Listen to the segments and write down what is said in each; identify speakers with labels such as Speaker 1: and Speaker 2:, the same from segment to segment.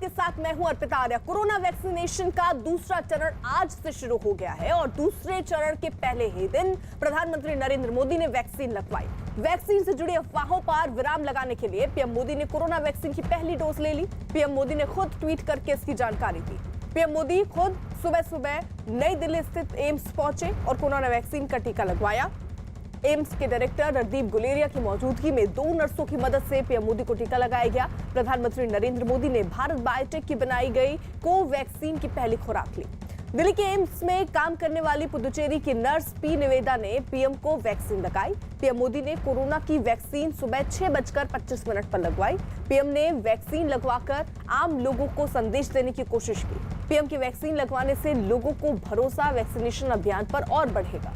Speaker 1: आपके साथ मैं हूं अर्पिता आर्या। कोरोना वैक्सीनेशन का दूसरा चरण आज से शुरू हो गया है और दूसरे चरण के पहले ही दिन प्रधानमंत्री नरेंद्र मोदी ने वैक्सीन लगवाई। वैक्सीन से जुड़ी अफवाहों पर विराम लगाने के लिए पीएम मोदी ने कोरोना वैक्सीन की पहली डोज ले ली। पीएम मोदी ने खुद ट्वीट करके इसकी जानकारी दी। पीएम मोदी खुद सुबह सुबह नई दिल्ली स्थित एम्स पहुंचे और कोरोना वैक्सीन का टीका लगवाया। एम्स के डायरेक्टर रणदीप गुलेरिया की मौजूदगी में 2 नर्सों की मदद से पीएम मोदी को टीका लगाया गया। प्रधानमंत्री नरेंद्र मोदी ने भारत बायोटेक की बनाई गई कोवैक्सीन की पहली खुराक ली। दिल्ली के एम्स में काम करने वाली पुदुचेरी की नर्स पी निवेदा ने पीएम को वैक्सीन लगाई। पीएम मोदी ने कोरोना की वैक्सीन सुबह 6:25 पर लगवाई। पीएम ने वैक्सीन लगवाकर आम लोगों को संदेश देने की कोशिश की। पीएम की वैक्सीन लगवाने से लोगों को भरोसा वैक्सीनेशन अभियान पर और बढ़ेगा।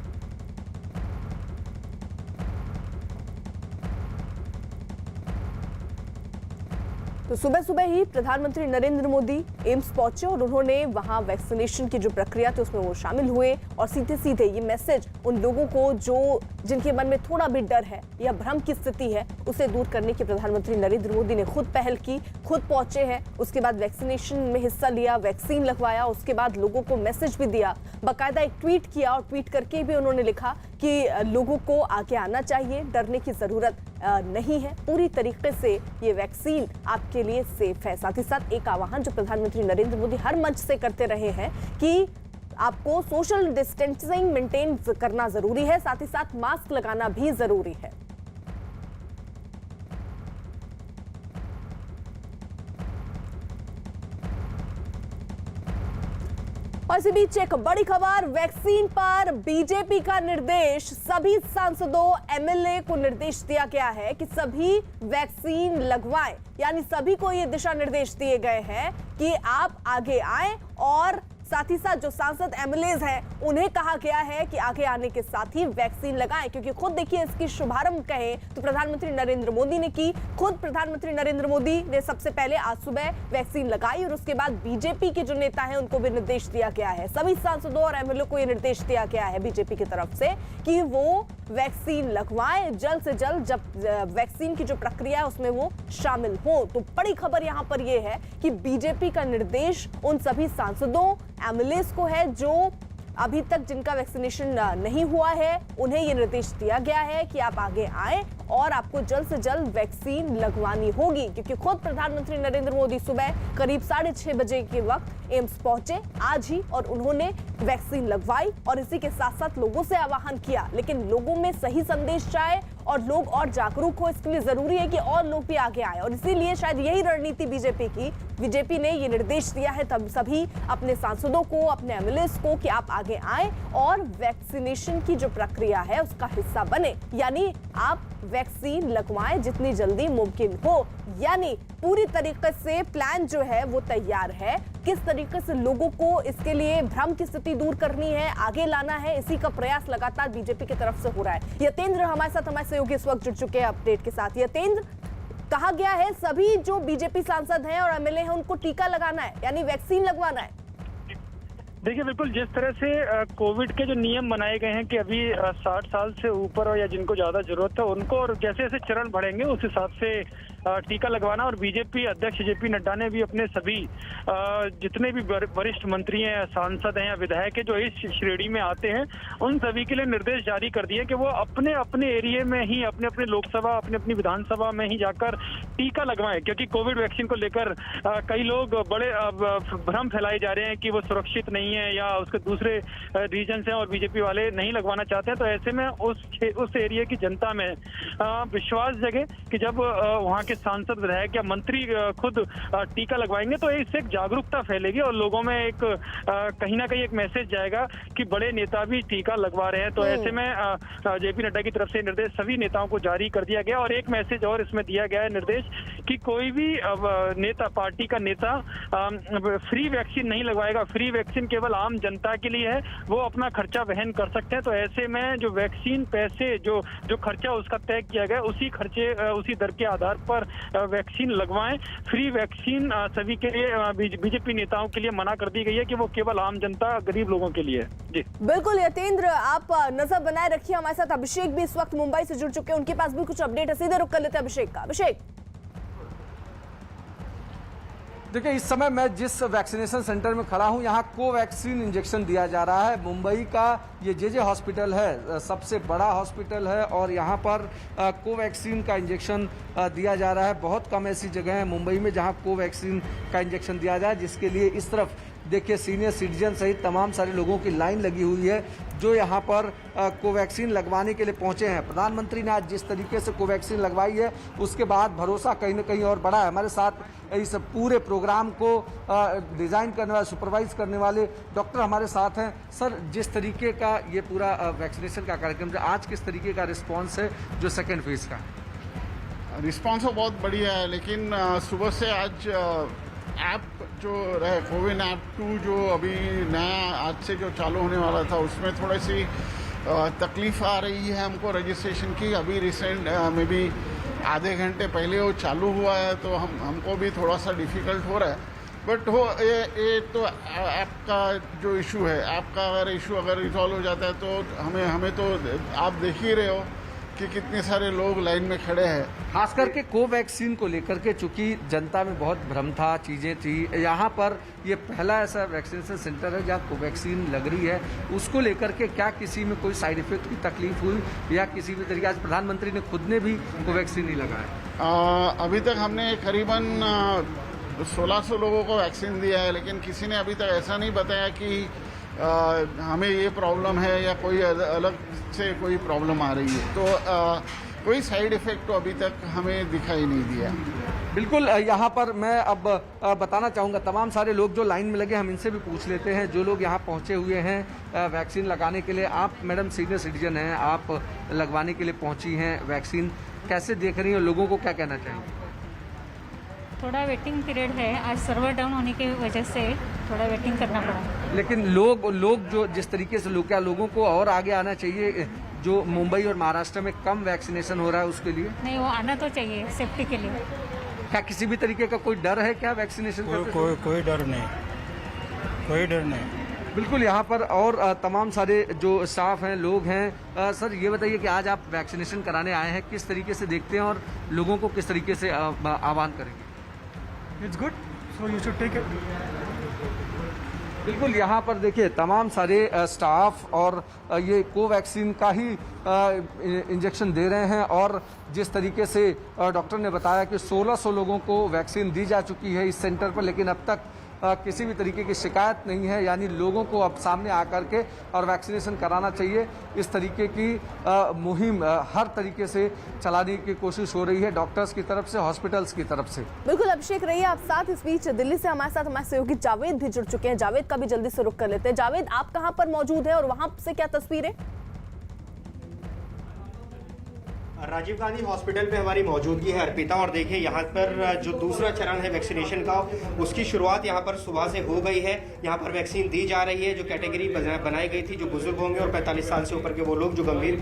Speaker 1: तो सुबह सुबह ही प्रधानमंत्री नरेंद्र मोदी एम्स पहुंचे और उन्होंने वहां वैक्सीनेशन की जो प्रक्रिया थी उसमें वो शामिल हुए और सीधे सीधे ये मैसेज उन लोगों को जिनके मन में थोड़ा भी डर है या भ्रम की स्थिति है उसे दूर करने की प्रधानमंत्री नरेंद्र मोदी ने खुद पहल की, खुद पहुंचे हैं। उसके बाद वैक्सीनेशन में हिस्सा लिया, वैक्सीन लगवाया, उसके बाद लोगों को मैसेज भी दिया, बाकायदा एक ट्वीट किया और ट्वीट करके भी उन्होंने लिखा कि लोगों को आगे आना चाहिए, डरने की जरूरत नहीं है, पूरी तरीके से ये वैक्सीन आपके लिए सेफ है। साथ ही साथ एक आह्वान जो प्रधानमंत्री नरेंद्र मोदी हर मंच से करते रहे हैं कि आपको सोशल डिस्टेंसिंग मेंटेन करना जरूरी है, साथ ही साथ मास्क लगाना भी जरूरी है। और इसी बीच एक बड़ी खबर, वैक्सीन पर बीजेपी का निर्देश, सभी सांसदों एमएलए को निर्देश दिया गया है कि सभी वैक्सीन लगवाएं। यानी सभी को ये दिशा निर्देश दिए गए हैं कि आप आगे आएं और साथ ही साथ जो सांसद एमएलएज हैं उन्हें कहा गया है कि आगे आने के साथ ही वैक्सीन लगाएं, क्योंकि खुद देखिए इसकी शुभारंभ कहें तो प्रधानमंत्री नरेंद्र मोदी ने की। खुद प्रधानमंत्री नरेंद्र मोदी ने सबसे पहले आज सुबह वैक्सीन लगाई और उसके बाद बीजेपी के जो नेता हैं उनको भी निर्देश दिया गया है। सभी सांसदों और एमएलए को यह निर्देश दिया गया है बीजेपी की तरफ से कि वो वैक्सीन लगवाएं जल्द से जल्द, जब वैक्सीन की जो प्रक्रिया है उसमें वो शामिल हो। तो बड़ी खबर यहां पर यह है कि बीजेपी का निर्देश उन सभी सांसदों एमएलएस को है जो अभी तक जिनका वैक्सीनेशन नहीं हुआ है, उन्हें यह निर्देश दिया गया है कि आप आगे आएं और आपको जल्द से जल्द वैक्सीन लगवानी होगी, क्योंकि खुद प्रधानमंत्री नरेंद्र मोदी सुबह करीब 6:30 बजे के वक्त एम्स पहुंचे आज ही और उन्होंने वैक्सीन लगवाई और इसी के साथ साथ लोगों से आह्वान किया। लेकिन लोगों में सही संदेश जाए और लोग और जागरूक हो, इसके लिए जरूरी है कि और लोग भी आगे आए और इसीलिए शायद यही रणनीति बीजेपी ने ये निर्देश दिया है तब सभी अपने सांसदों को, अपने एमएलएस को कि आप आगे आए और वैक्सीनेशन की जो प्रक्रिया है उसका हिस्सा बने, यानी आप वैक्सीन लगवाएं जितनी जल्दी मुमकिन हो। यानी पूरी तरीके से प्लान जो है वो तैयार है, किस तरीके से लोगों को इसके लिए भ्रम की स्थिति दूर करनी है, आगे लाना है, इसी का प्रयास लगातार बीजेपी की तरफ से हो रहा है। यतेंद्र हमारे साथ, हमारे सहयोगी इस वक्त जुड़ चुके हैं अपडेट के साथ। यतेंद्र, कहा गया है सभी जो बीजेपी सांसद हैं और एमएलए हैं उनको टीका लगाना है, यानी वैक्सीन लगवाना है।
Speaker 2: देखिए, बिल्कुल जिस तरह से कोविड के जो नियम बनाए गए हैं कि अभी 60 साल से ऊपर और या जिनको ज्यादा जरूरत है उनको, और जैसे जैसे चरण बढ़ेंगे उस हिसाब से टीका लगवाना। और बीजेपी अध्यक्ष जेपी नड्डा ने भी अपने सभी जितने भी वरिष्ठ मंत्री हैं, सांसद हैं या विधायक हैं जो इस श्रेणी में आते हैं, उन सभी के लिए निर्देश जारी कर दिए कि वो अपने अपने एरिया में ही, अपने अपने लोकसभा, अपने अपनी विधानसभा में ही जाकर टीका लगवाएं, क्योंकि कोविड वैक्सीन को लेकर कई लोग बड़े भ्रम फैलाए जा रहे हैं कि वो सुरक्षित नहीं है या उसके दूसरे रीजन हैं और बीजेपी वाले नहीं लगवाना चाहते हैं। तो ऐसे में उस एरिया की जनता में विश्वास जगे कि जब वहाँ के सांसद, विधायक या मंत्री खुद टीका लगवाएंगे तो इससे एक जागरूकता फैलेगी और लोगों में एक कहीं ना कहीं एक मैसेज जाएगा कि बड़े नेता भी टीका लगवा रहे हैं। तो ऐसे में जेपी नड्डा की तरफ से निर्देश सभी नेताओं को जारी कर दिया गया और एक मैसेज और इसमें दिया गया है निर्देश कि कोई भी नेता, पार्टी का नेता फ्री वैक्सीन नहीं लगवाएगा। फ्री वैक्सीन केवल आम जनता के लिए है, वो अपना खर्चा वहन कर सकते हैं। तो ऐसे में जो वैक्सीन पैसे जो खर्चा उसका तय किया गया, उसी खर्चे उसी दर के आधार पर वैक्सीन लगवाएं। फ्री वैक्सीन सभी के लिए, बीजेपी नेताओं के लिए मना कर दी गई है कि वो केवल आम जनता, गरीब लोगों के लिए। जी
Speaker 1: बिल्कुल यतेंद्र, आप नजर बनाए रखिए। हमारे साथ अभिषेक भी इस वक्त मुंबई से जुड़ चुके हैं, उनके पास भी कुछ अपडेट है, सीधे रुक कर लेते हैं अभिषेक का। अभिषेक,
Speaker 3: देखिए, इस समय मैं जिस वैक्सीनेशन सेंटर में खड़ा हूं, यहां कोवैक्सीन इंजेक्शन दिया जा रहा है। मुंबई का ये जे हॉस्पिटल है, सबसे बड़ा हॉस्पिटल है और यहां पर कोवैक्सीन का इंजेक्शन दिया जा रहा है। बहुत कम ऐसी जगह है मुंबई में जहां कोवैक्सीन का इंजेक्शन दिया जाए, जिसके लिए इस तरफ देखिए सीनियर सिटीजन सहित तमाम सारे लोगों की लाइन लगी हुई है जो यहाँ पर कोवैक्सीन लगवाने के लिए पहुँचे हैं। प्रधानमंत्री ने आज जिस तरीके से कोवैक्सीन लगवाई है, उसके बाद भरोसा कहीं ना कहीं और बढ़ा है। हमारे साथ इस पूरे प्रोग्राम को डिज़ाइन करने वाले, सुपरवाइज करने वाले डॉक्टर हमारे साथ हैं। सर, जिस तरीके का ये पूरा वैक्सीनेशन का कार्यक्रम है, आज किस तरीके का रिस्पॉन्स है जो सेकेंड फेज का?
Speaker 4: रिस्पॉन्स तो बहुत बढ़िया है, लेकिन सुबह से आज ऐप जो रहे कोविन ऐप 2 जो अभी नया आज से जो चालू होने वाला था, उसमें थोड़ी सी तकलीफ आ रही है हमको रजिस्ट्रेशन की। अभी रिसेंट में भी आधे घंटे पहले वो चालू हुआ है, तो हमको भी थोड़ा सा डिफ़िकल्ट हो रहा है। बट ये तो ऐप का जो इशू है, ऐप का अगर रिजॉल्व हो जाता है तो हमें तो आप देख ही रहे हो कि कितने सारे लोग लाइन में खड़े हैं।
Speaker 3: खास करके कोवैक्सीन को लेकर के, चूंकि जनता में बहुत भ्रम था, चीज़ें थी, यहाँ पर ये पहला ऐसा वैक्सीनेशन सेंटर है जहाँ कोवैक्सीन लग रही है। उसको लेकर के क्या किसी में कोई साइड इफेक्ट की तकलीफ हुई या किसी भी तरीके? आज प्रधानमंत्री ने खुद ने भी कोवैक्सीन ही लगाया।
Speaker 4: अभी तक हमने करीबन 1600 लोगों को वैक्सीन दिया है, लेकिन किसी ने अभी तक ऐसा नहीं बताया कि हमें ये प्रॉब्लम है या कोई अलग से कोई प्रॉब्लम आ रही है। तो कोई साइड इफेक्ट तो अभी तक हमें दिखाई नहीं दिया।
Speaker 3: बिल्कुल, यहाँ पर मैं अब बताना चाहूँगा, तमाम सारे लोग जो लाइन में लगे, हम इनसे भी पूछ लेते हैं। जो लोग यहाँ पहुँचे हुए हैं वैक्सीन लगाने के लिए, आप मैडम सीनियर सिटीजन हैं, आप लगवाने के लिए पहुँची हैं वैक्सीन, कैसे देख रही हैं? लोगों को क्या कहना चाहिए?
Speaker 5: थोड़ा वेटिंग पीरियड है, आज सर्वर डाउन होने की वजह से थोड़ा वेटिंग करना पड़ा।
Speaker 3: लेकिन लोग जो जिस तरीके से क्या लोगों को और आगे आना चाहिए? जो मुंबई और महाराष्ट्र में कम वैक्सीनेशन हो रहा है उसके लिए
Speaker 5: नहीं, वो आना तो चाहिए सेफ्टी के लिए।
Speaker 3: क्या किसी भी तरीके का कोई डर है क्या वैक्सीनेशन?
Speaker 6: कोई डर नहीं।
Speaker 3: बिल्कुल, यहाँ पर और तमाम सारे जो स्टाफ हैं, लोग हैं। सर, ये बताइए कि आज आप वैक्सीनेशन कराने आए हैं, किस तरीके से देखते हैं और लोगों को किस तरीके से आह्वान करेंगे?
Speaker 6: It's good, so you should take it.
Speaker 3: बिल्कुल, यहाँ पर देखिए तमाम सारे स्टाफ और ये कोवैक्सीन का ही इंजेक्शन दे रहे हैं और जिस तरीके से डॉक्टर ने बताया कि 1600 लोगों को वैक्सीन दी जा चुकी है इस सेंटर पर, लेकिन अब तक किसी भी तरीके की शिकायत नहीं है। यानी लोगों को अब सामने आकर के और वैक्सीनेशन कराना चाहिए। इस तरीके की मुहिम हर तरीके से चलाने की कोशिश हो रही है डॉक्टर्स की तरफ से, हॉस्पिटल्स की तरफ से।
Speaker 1: बिल्कुल अभिषेक, रहिए आप साथ। इस बीच दिल्ली से हमारे साथ हमारे सहयोगी जावेद भी जुड़ चुके हैं। जावेद का भी जल्दी से रुख कर लेते हैं। जावेद, आप कहां पर मौजूद हैं और वहां से क्या तस्वीरें?
Speaker 7: राजीव गांधी हॉस्पिटल पे हमारी मौजूदगी है अर्पिता, और देखिए यहाँ पर जो दूसरा चरण है वैक्सीनेशन का, उसकी शुरुआत यहाँ पर सुबह से हो गई है। यहाँ पर वैक्सीन दी जा रही है। जो कैटेगरी बनाई गई थी, जो बुजुर्ग होंगे और 45 साल से ऊपर के वो लोग जो गंभीर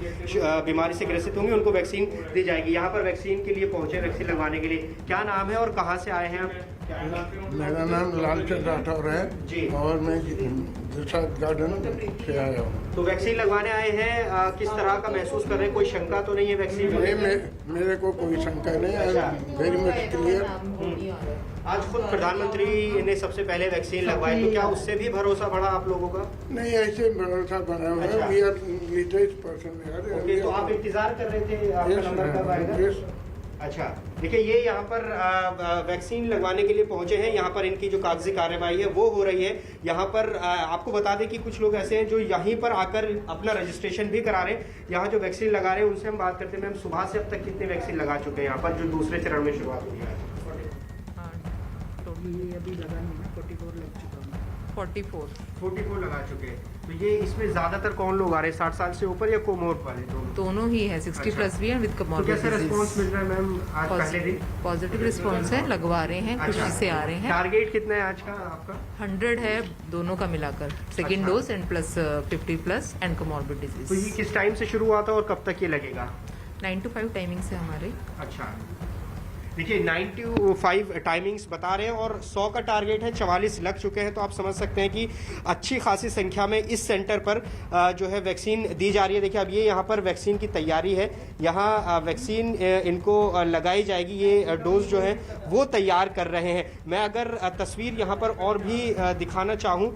Speaker 7: बीमारी से ग्रसित होंगे, उनको वैक्सीन दी जाएगी। यहाँ पर वैक्सीन के लिए पहुँचे, वैक्सीन लगवाने के लिए। क्या नाम है और कहाँ से आए हैं आप?
Speaker 4: मेरा नाम लालचंद राठौर है
Speaker 7: जी,
Speaker 4: और मैं दिलशाद गार्डन से आया हूँ।
Speaker 7: तो वैक्सीन लगवाने आए हैं, किस तरह का महसूस कर रहे हैं? कोई शंका तो नहीं है वैक्सीन को?
Speaker 4: मेरे को कोई शंका नहीं है, वेरी मच क्लियर।
Speaker 7: आज खुद प्रधानमंत्री ने सबसे पहले वैक्सीन लगवाई, तो क्या उससे भी भरोसा बढ़ा आप लोगों का?
Speaker 4: नहीं, ऐसे भरोसा बना हुआ है। We are latest person.
Speaker 7: Okay, तो आप इंतजार कर रहे थे आपका नंबर कब आएगा? अच्छा, देखिए ये यहाँ पर वैक्सीन लगवाने के लिए पहुंचे हैं। यहाँ पर इनकी जो कागजी कार्यवाही है वो हो रही है। यहाँ पर आपको बता दें कि कुछ लोग ऐसे हैं जो यहीं पर आकर अपना रजिस्ट्रेशन भी करा रहे हैं। यहाँ जो वैक्सीन लगा रहे हैं उनसे हम बात करते हैं। मैम, सुबह से अब तक कितने वैक्सीन लगा चुके हैं यहाँ पर, जो दूसरे चरण में शुरुआत हुई है?
Speaker 8: अभी लगा नहीं है, 44 लग चुका हूँ।
Speaker 7: 44 लगा चुके हैं। तो ये इसमें ज्यादातर कौन लोग आ रहे हैं, 60 साल से ऊपर या कोमोर वाले?
Speaker 8: दोनों ही है, 60 प्लस भी है विद
Speaker 7: तो कैसा रिस्पॉन्स मिल रहा है मैम आज पहले दिन?
Speaker 8: पॉजिटिव रिस्पॉन्स है, लगवा रहे हैं, खुशी से आ रहे हैं।
Speaker 7: टारगेट कितना है आज का आपका?
Speaker 8: 100 है दोनों का मिलाकर, second dose and plus 50 plus and comorbid
Speaker 7: तो ये
Speaker 8: डिजीज।
Speaker 7: किस टाइम से शुरू हुआ था और कब तक ये लगेगा?
Speaker 8: 9 to 5 टाइमिंग से हमारे।
Speaker 7: अच्छा, देखिए 95 टाइमिंग्स बता रहे हैं और 100 का टारगेट है, 44 लग चुके हैं। तो आप समझ सकते हैं कि अच्छी खासी संख्या में इस सेंटर पर जो है वैक्सीन दी जा रही है। देखिए अब ये यहाँ पर वैक्सीन की तैयारी है, यहाँ वैक्सीन इनको लगाई जाएगी, ये डोज जो है वो तैयार कर रहे हैं। मैं अगर तस्वीर यहाँ पर और भी दिखाना चाहूँ,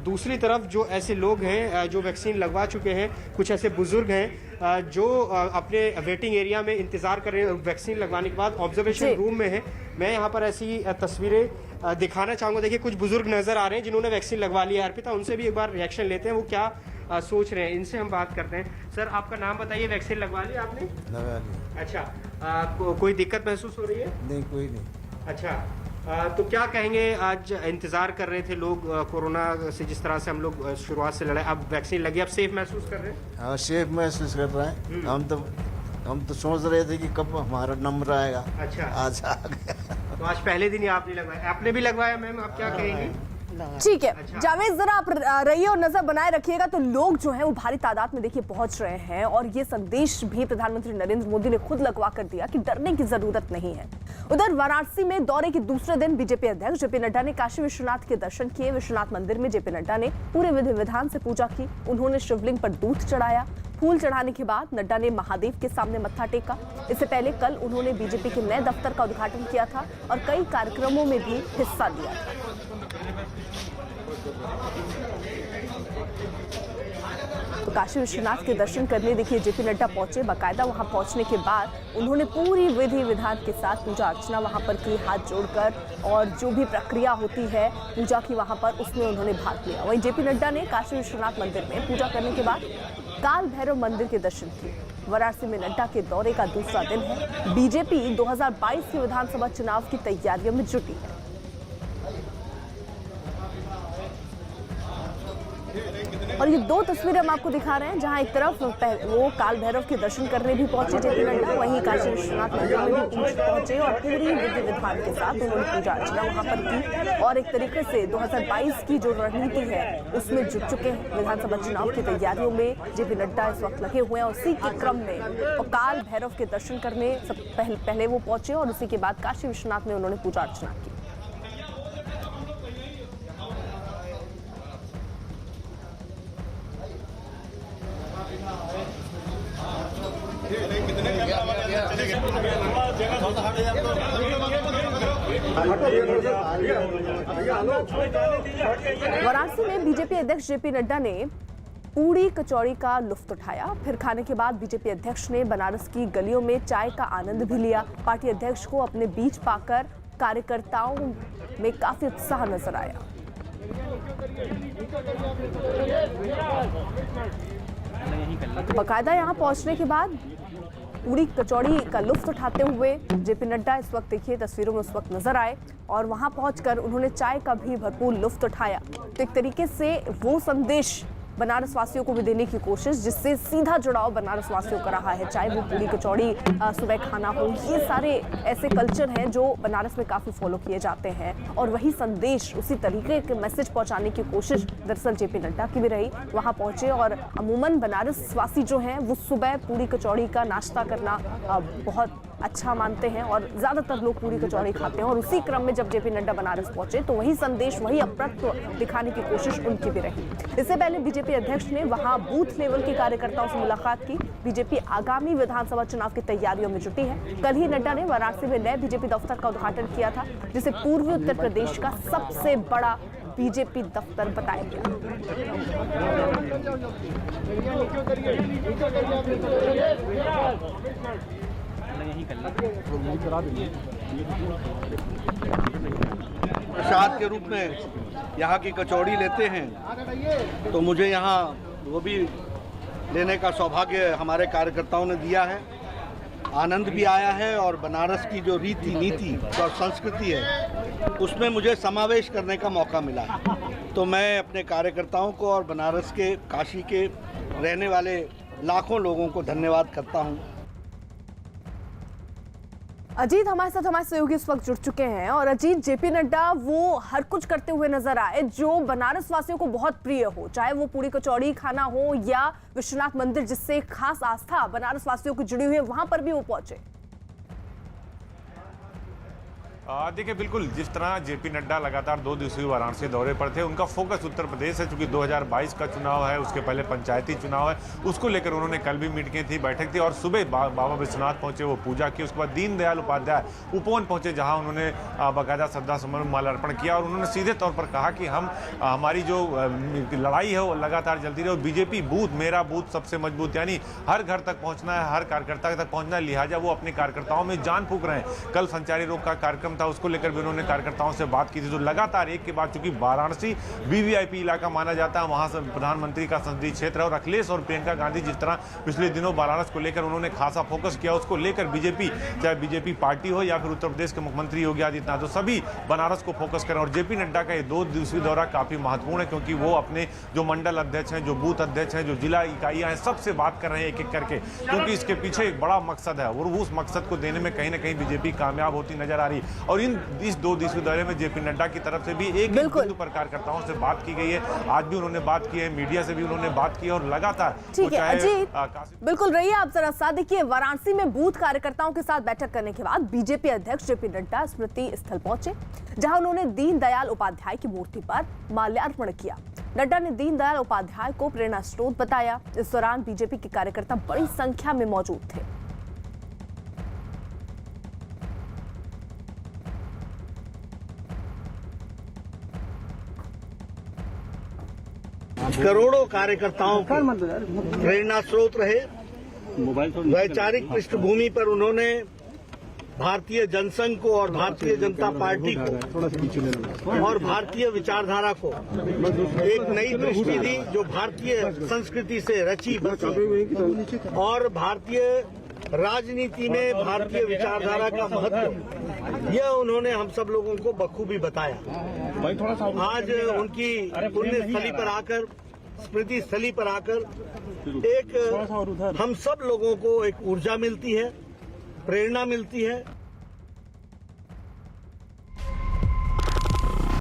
Speaker 7: दूसरी तरफ जो ऐसे लोग हैं जो वैक्सीन लगवा चुके हैं, कुछ ऐसे बुजुर्ग हैं जो अपने वेटिंग एरिया में इंतज़ार कर रहे हैं वैक्सीन लगवाने के बाद, ऑब्जर्वेशन रूम में है। मैं यहाँ पर ऐसी तस्वीरें दिखाना चाहूँगा। देखिए कुछ बुजुर्ग नज़र आ रहे हैं जिन्होंने वैक्सीन लगवा लिया है। अर्पिता, उनसे भी एक बार रिएक्शन लेते हैं, वो क्या सोच रहे हैं, इनसे हम बात करते हैं। सर आपका नाम बताइए, वैक्सीन लगवा ली आपने?
Speaker 9: लगा ली।
Speaker 7: अच्छा, कोई दिक्कत महसूस हो रही है?
Speaker 9: नहीं, कोई नहीं।
Speaker 7: अच्छा, तो क्या कहेंगे, आज इंतजार कर रहे थे लोग कोरोना से, जिस तरह से हम लोग शुरुआत से लड़ाई, अब वैक्सीन लगी, अब सेफ महसूस कर रहे हैं?
Speaker 9: हाँ, सेफ महसूस कर रहे हैं। हम तो सोच रहे थे कि कब हमारा नंबर आएगा।
Speaker 7: अच्छा,
Speaker 9: आज आ गया।
Speaker 7: तो आज पहले दिन ही आपने लगवाया? आपने भी लगवाया मैम, आप क्या कहेंगी?
Speaker 1: ठीक है जावेद, जरा आप रहिए और नजर बनाए रखिएगा। तो लोग जो हैं वो भारी तादाद में देखिए पहुंच रहे हैं और ये संदेश भी प्रधानमंत्री नरेंद्र मोदी ने खुद लगवा कर दिया कि डरने की जरूरत नहीं है। उधर वाराणसी में दौरे के दूसरे दिन बीजेपी अध्यक्ष जेपी नड्डा ने काशी विश्वनाथ के दर्शन किए। विश्वनाथ मंदिर में जेपी नड्डा ने पूरे विधि विधान से पूजा की। उन्होंने शिवलिंग पर दूध चढ़ाया। फूल चढ़ाने के बाद नड्डा ने महादेव के सामने मत्था टेका। इससे पहले कल उन्होंने बीजेपी के नए दफ्तर का उद्घाटन किया था और कई कार्यक्रमों में भी हिस्सा लिया था। तो काशी विश्वनाथ के दर्शन करने देखिए जेपी नड्डा पहुंचे। बाकायदा वहां पहुंचने के बाद उन्होंने पूरी विधि विधान के साथ पूजा अर्चना वहां पर की, हाथ जोड़कर, और जो भी प्रक्रिया होती है पूजा की वहां पर, उसमें उन्होंने भाग लिया। वहीं जेपी नड्डा ने काशी विश्वनाथ मंदिर में पूजा करने के बाद काल भैरव मंदिर के दर्शन किए। वाराणसी में नड्डा के दौरे का दूसरा दिन है। बीजेपी 2022 के विधानसभा चुनाव की तैयारियों में जुटी है। और ये दो तस्वीरें हम आपको दिखा रहे हैं, जहां एक तरफ वो काल भैरव के दर्शन करने भी पहुंचे जेपी नड्डा, वहीं काशी विश्वनाथ मंदिर में भी पहुंचे और पूरी विधि विधान के साथ उन्होंने पूजा अर्चना वहां पर की और एक तरीके से 2022 की जो रणनीति है उसमें जुट चुके हैं। विधानसभा चुनाव की तैयारियों में जेपी नड्डा इस वक्त लगे हुए हैं और उसी के क्रम में और काल भैरव के दर्शन करने सब पहले वो पहुंचे और उसी के बाद काशी विश्वनाथ में उन्होंने पूजा अर्चना की। वाराणसी में बीजेपी अध्यक्ष जेपी नड्डा ने पूड़ी कचौड़ी का लुत्फ उठाया। फिर खाने के बाद बीजेपी अध्यक्ष ने बनारस की गलियों में चाय का आनंद भी लिया। पार्टी अध्यक्ष को अपने बीच पाकर कार्यकर्ताओं में काफी उत्साह नजर आया। बाकायदा यहाँ पहुंचने के बाद पूरी कचौड़ी का लुत्फ उठाते हुए जेपी नड्डा इस वक्त देखिए तस्वीरों में उस वक्त नजर आए और वहां पहुंचकर उन्होंने चाय का भी भरपूर लुत्फ उठाया। तो एक तरीके से वो संदेश बनारस वासियों को भी देने की कोशिश, जिससे सीधा जुड़ाव बनारस वासियों का रहा है। चाहे वो पूरी कचौड़ी सुबह खाना हो, ये सारे ऐसे कल्चर हैं जो बनारस में काफ़ी फॉलो किए जाते हैं और वही संदेश, उसी तरीके के मैसेज पहुंचाने की कोशिश दरअसल जेपी नड्डा की भी रही। वहां पहुंचे और अमूमन बनारस वासी जो हैं वो सुबह पूरी कचौड़ी का नाश्ता करना बहुत अच्छा मानते हैं और ज़्यादातर लोग पूरी कचौड़ी खाते हैं और उसी क्रम में जब जेपी नड्डा बनारस पहुंचे तो वही संदेश, वही अप्रत्व दिखाने की कोशिश उनकी भी रही। इससे पहले बीजेपी अध्यक्ष ने वहां बूथ लेवल के कार्यकर्ताओं से मुलाकात की। बीजेपी आगामी विधानसभा चुनाव की तैयारियों में जुटी है। कल ही नड्डा ने वाराणसी में नए बीजेपी दफ्तर का उद्घाटन किया था, जिसे पूर्वी उत्तर प्रदेश का सबसे बड़ा बीजेपी दफ्तर बताया गया।
Speaker 10: प्रसाद के रूप में यहाँ की कचौड़ी लेते हैं, तो मुझे यहाँ वो भी लेने का सौभाग्य हमारे कार्यकर्ताओं ने दिया है। आनंद भी आया है और बनारस की जो रीति नीति और संस्कृति है उसमें मुझे समावेश करने का मौका मिला है। तो मैं अपने कार्यकर्ताओं को और बनारस के, काशी के रहने वाले लाखों लोगों को धन्यवाद करता हूँ।
Speaker 1: अजीत हमारे साथ, हमारे सहयोगी इस वक्त जुड़ चुके हैं और अजीत, जेपी नड्डा वो हर कुछ करते हुए नजर आए जो बनारस वासियों को बहुत प्रिय हो, चाहे वो पूरी कचौड़ी खाना हो या विश्वनाथ मंदिर जिससे खास आस्था बनारस वासियों की जुड़ी हुई है, वहां पर भी वो पहुंचे।
Speaker 11: देखिए, बिल्कुल जिस तरह जेपी नड्डा लगातार 2 दिवसीय वाराणसी दौरे पर थे, उनका फोकस उत्तर प्रदेश है। चूंकि 2022 का चुनाव है, उसके पहले पंचायती चुनाव है, उसको लेकर उन्होंने कल भी मीटिंग थी, बैठक थी और सुबह बाबा विश्वनाथ पहुंचे, वो पूजा की। उसके बाद दीनदयाल उपाध्याय उपवन पहुंचे, जहां उन्होंने बाकायदा श्रद्धा सुमन माल्यार्पण किया और उन्होंने सीधे तौर पर कहा कि हमारी जो लड़ाई है वो लगातार चलती रहे और बीजेपी बूथ, मेरा बूथ सबसे मजबूत, यानी हर घर तक पहुंचना है, हर कार्यकर्ता तक पहुंचना है। लिहाजा वो अपने कार्यकर्ताओं में जान फूंक रहे हैं। कल संचारी रोग का कार्यक्रम था, उसको लेकर भी उन्होंने कार्यकर्ताओं से बात की थी। तो लगातार एक के बाद, चूंकि वाराणसी वीवीआईपी इलाका माना जाता है, वहां से प्रधानमंत्री का संसदीय क्षेत्र है और अखिलेश और प्रियंका गांधी जिस तरह पिछले दिनों वाराणसी को लेकर उन्होंने खासा फोकस किया, उसको लेकर बीजेपी, चाहे बीजेपी पार्टी हो या फिर उत्तर प्रदेश के मुख्यमंत्री योगी आदित्यनाथ, तो सभी बनारस को फोकस करें। और जेपी नड्डा का ये 2 दिवसीय दौरा काफी महत्वपूर्ण है, क्योंकि वो अपने जो मंडल अध्यक्ष हैं, जो बूथ अध्यक्ष हैं, जो जिला इकाइयां हैं, सबसे बात कर रहे हैं एक-एक करके, क्योंकि इसके पीछे एक बड़ा मकसद है और उस मकसद को देने में कहीं ना कहीं बीजेपी कामयाब होती नजर आ रही है। और इस 2 दिवसीय दौरे में जेपी नड्डा की तरफ से भी एक बिंदु पर कार्यकर्ताओं से बात की गई है। आज भी उन्होंने बात की है, मीडिया से भी उन्होंने बात की और लगातार।
Speaker 1: ठीक है अजीत, बिल्कुल रहिए आप जरा साथ। देखिए, वाराणसी में बूथ कार्यकर्ताओं के साथ बैठक करने के बाद बीजेपी अध्यक्ष जेपी नड्डा स्मृति स्थल पहुंचे, जहां उन्होंने दीनदयाल उपाध्याय की मूर्ति पर माल्यार्पण किया। नड्डा ने दीनदयाल उपाध्याय को प्रेरणा स्रोत बताया। इस दौरान बीजेपी के कार्यकर्ता बड़ी संख्या में मौजूद थे।
Speaker 10: करोड़ों कार्यकर्ताओं का प्रेरणा स्रोत रहे। वैचारिक पृष्ठभूमि पर उन्होंने भारतीय जनसंघ को और भारतीय जनता पार्टी को और भारतीय विचारधारा को एक नई दृष्टि दी, जो भारतीय संस्कृति से रची बसी और भारतीय राजनीति में भारतीय विचारधारा का महत्व, यह उन्होंने हम सब लोगों को बखूबी बताया। आज उनकी पुण्य स्थली पर आकर, स्मृति स्थली पर आकर एक हम सब लोगों को एक ऊर्जा मिलती है, प्रेरणा मिलती है